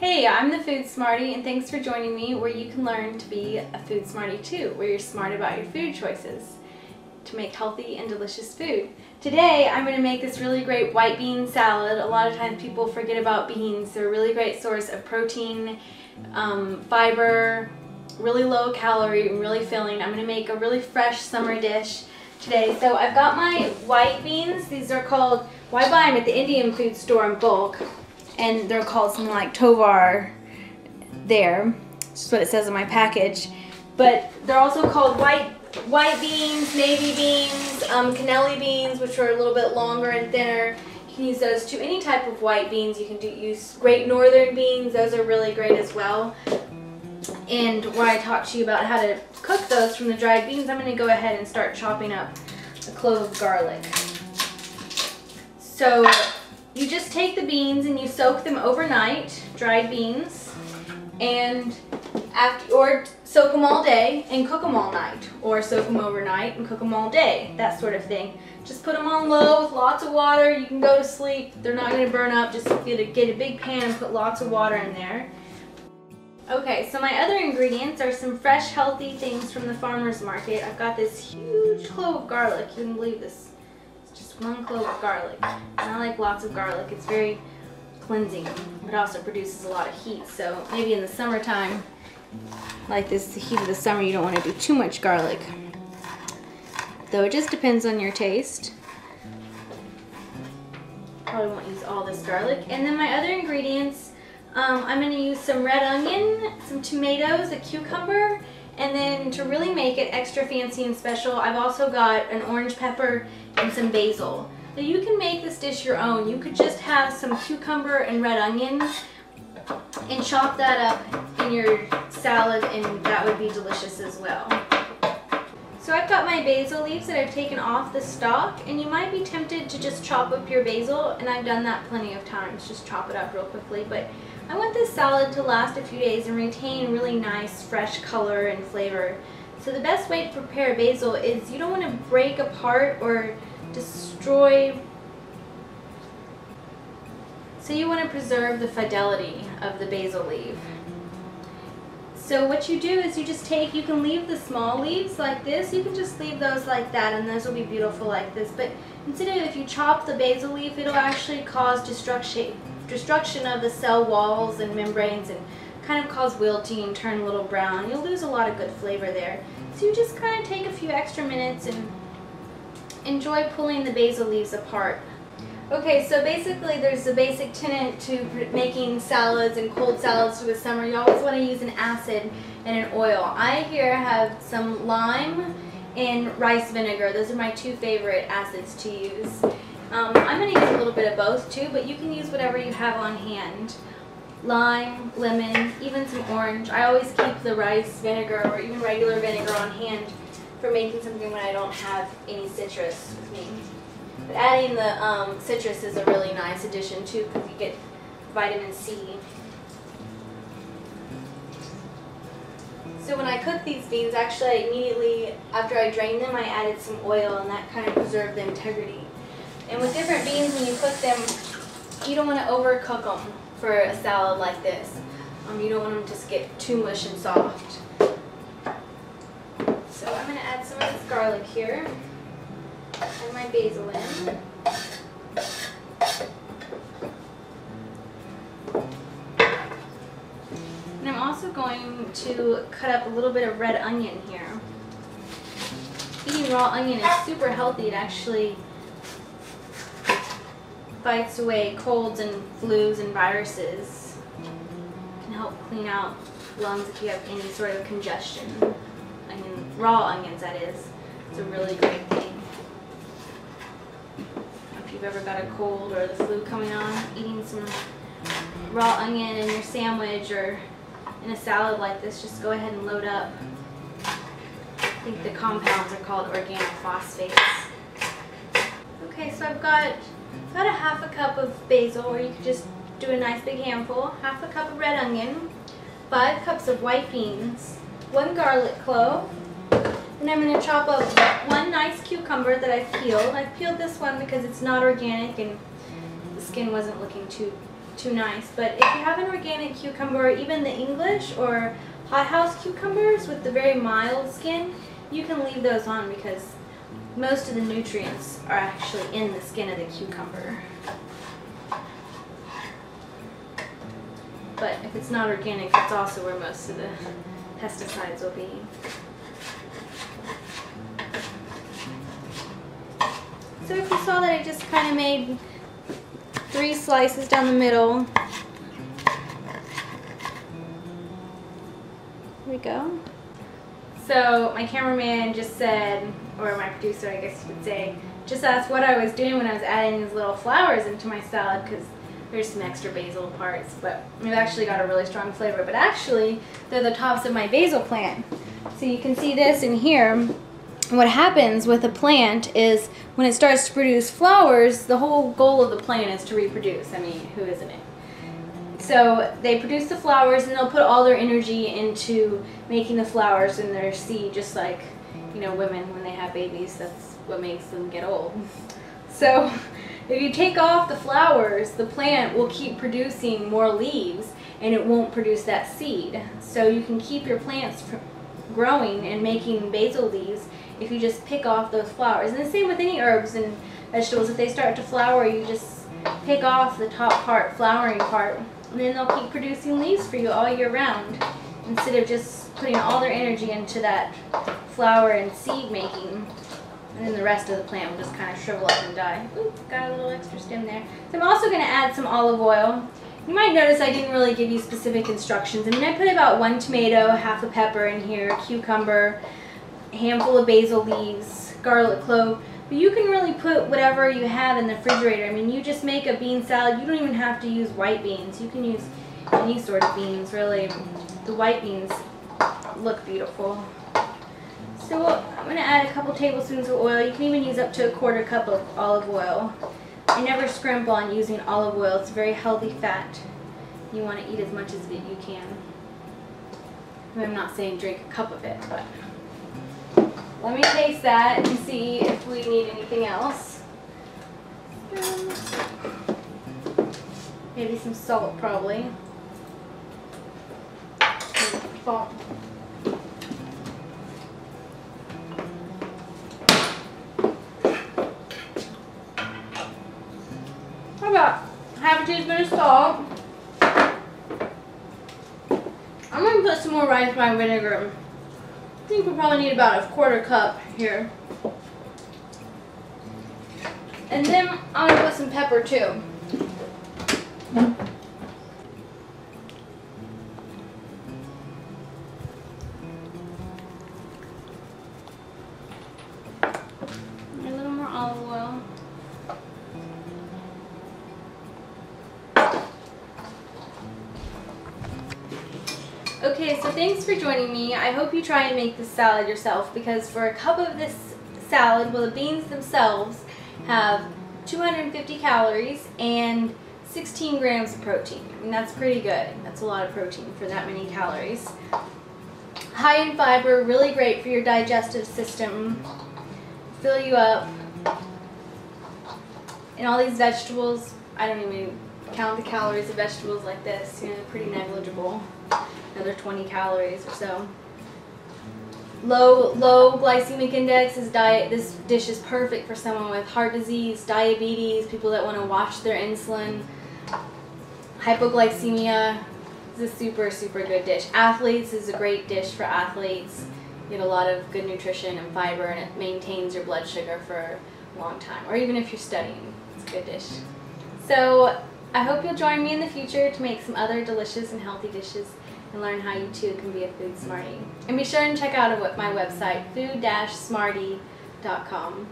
Hey, I'm the Food Smarty, and thanks for joining me where you can learn to be a food smarty too, where you're smart about your food choices to make healthy and delicious food. Today, I'm going to make this really great white bean salad. A lot of times people forget about beans. They're a really great source of protein, fiber, really low calorie, and really filling. I'm going to make a really fresh summer dish today. So I've got my white beans. These are called, well, I buy them at the Indian food store in bulk. And they're called something like tovar there. That's what it says on my package. But they're also called white beans, navy beans, cannelli beans, which are a little bit longer and thinner. You can use those too. Any type of white beans. You can use Great Northern beans. Those are really great as well. And where I talked to you about how to cook those from the dried beans, I'm going to go ahead and start chopping up a clove of garlic. So you just take the beans and you soak them overnight, dried beans, and or soak them all day and cook them all night, or soak them overnight and cook them all day, that sort of thing. Just put them on low with lots of water. You can go to sleep. They're not going to burn up. Just get a big pan and put lots of water in there. Okay, so my other ingredients are some fresh, healthy things from the farmer's market. I've got this huge clove of garlic. You can believe this. Just one clove of garlic. And I like lots of garlic. It's very cleansing. It also produces a lot of heat. So maybe in the summertime, like this, the heat of the summer, you don't want to do too much garlic. Though it just depends on your taste. Probably won't use all this garlic. And then my other ingredients, I'm going to use some red onion, some tomatoes, a cucumber, and then to really make it extra fancy and special, I've also got an orange pepper and some basil. Now you can make this dish your own. You could just have some cucumber and red onions and chop that up in your salad, and that would be delicious as well. So I've got my basil leaves that I've taken off the stalk, and you might be tempted to just chop up your basil, and I've done that plenty of times, just chop it up real quickly. But I want this salad to last a few days and retain really nice fresh color and flavor. So the best way to prepare basil is you don't want to break apart or destroy. So you want to preserve the fidelity of the basil leaf. So what you do is you just take, you can leave the small leaves like this, you can just leave those like that and those will be beautiful like this. But instead of, if you chop the basil leaf, it'll actually cause destruction of the cell walls and membranes and kind of cause wilting and turn a little brown. You'll lose a lot of good flavor there. So you just kind of take a few extra minutes and enjoy pulling the basil leaves apart. Okay, so basically there's the basic tenet to making salads and cold salads for the summer. You always want to use an acid and an oil. I here have some lime and rice vinegar. Those are my two favorite acids to use. I'm going to use a little bit of both too, but you can use whatever you have on hand. Lime, lemon, even some orange. I always keep the rice vinegar or even regular vinegar on hand for making something when I don't have any citrus with me. But adding the citrus is a really nice addition too, because you get vitamin C. So when I cook these beans, actually I immediately, after I drained them, I added some oil, and that kind of preserved the integrity. And with different beans, when you cook them, you don't want to overcook them for a salad like this. You don't want them to just get too mush and soft. So I'm going to add some of this garlic here. Add my basil in. And I'm also going to cut up a little bit of red onion here. Eating raw onion is super healthy. It actually fights away colds and flus and viruses. It can help clean out lungs if you have any sort of congestion. Raw onions, that is. It's a really great thing. If you've ever got a cold or the flu coming on, eating some raw onion in your sandwich or in a salad like this, just go ahead and load up. I think the compounds are called organophosphates. Okay, so I've got a half a cup of basil, or you could just do a nice big handful, half a cup of red onion, 5 cups of white beans, 1 garlic clove, and I'm going to chop up 1 nice cucumber that I've peeled. I've peeled this one because it's not organic and the skin wasn't looking too too nice. But if you have an organic cucumber, or even the English or hothouse cucumbers with the very mild skin, you can leave those on because most of the nutrients are actually in the skin of the cucumber. But if it's not organic, it's also where most of the pesticides will be. So if you saw that I just kind of made 3 slices down the middle. Here we go. So my cameraman just said, or my producer I guess you would say, just asked what I was doing when I was adding these little flowers into my salad, because there's some extra basil parts, but they've actually got a really strong flavor. But actually, they're the tops of my basil plant. So you can see this in here. What happens with a plant is when it starts to produce flowers, the whole goal of the plant is to reproduce. I mean, who isn't it? So they produce the flowers and they'll put all their energy into making the flowers in their seed, just like, you know, women when they have babies, that's what makes them get old. So if you take off the flowers, the plant will keep producing more leaves and it won't produce that seed. So you can keep your plants growing and making basil leaves if you just pick off those flowers. And the same with any herbs and vegetables. If they start to flower, you just pick off the top part, flowering part, and then they'll keep producing leaves for you all year round, instead of just putting all their energy into that flower and seed making, and then the rest of the plant will just kind of shrivel up and die. Ooh, got a little extra stem there. So I'm also going to add some olive oil. You might notice I didn't really give you specific instructions. I mean, I put about 1 tomato, half a pepper in here, a cucumber, a handful of basil leaves, garlic clove. But you can really put whatever you have in the refrigerator. I mean, you just make a bean salad. You don't even have to use white beans. You can use any sort of beans, really. The white beans look beautiful. So I'm going to add a couple tablespoons of oil. You can even use up to a 1/4 cup of olive oil. I never scrimp on using olive oil. It's a very healthy fat. You want to eat as much of it you can. I'm not saying drink a cup of it, but let me taste that and see if we need anything else. Maybe some salt, probably. Salt. How about half a teaspoon of salt? I'm going to put some more rice wine vinegar. I think we probably need about a 1/4 cup here. And then I'm going to put some pepper too. A little more olive oil. Okay, so thanks for joining me. I hope you try and make this salad yourself, because for a cup of this salad, well, the beans themselves have 250 calories and 16 grams of protein. I mean, that's pretty good. That's a lot of protein for that many calories. High in fiber, really great for your digestive system. Fill you up. And all these vegetables, I don't even count the calories of vegetables like this. You know, they're pretty negligible. Another 20 calories or so. Low glycemic index. This dish is perfect for someone with heart disease, diabetes, people that want to watch their insulin, hypoglycemia. It's a super, super good dish. Athletes, is a great dish for athletes. You get a lot of good nutrition and fiber, and it maintains your blood sugar for a long time. Or even if you're studying, it's a good dish. So I hope you'll join me in the future to make some other delicious and healthy dishes and learn how you too can be a food smarty. And be sure and check out my website, food-smarty.com.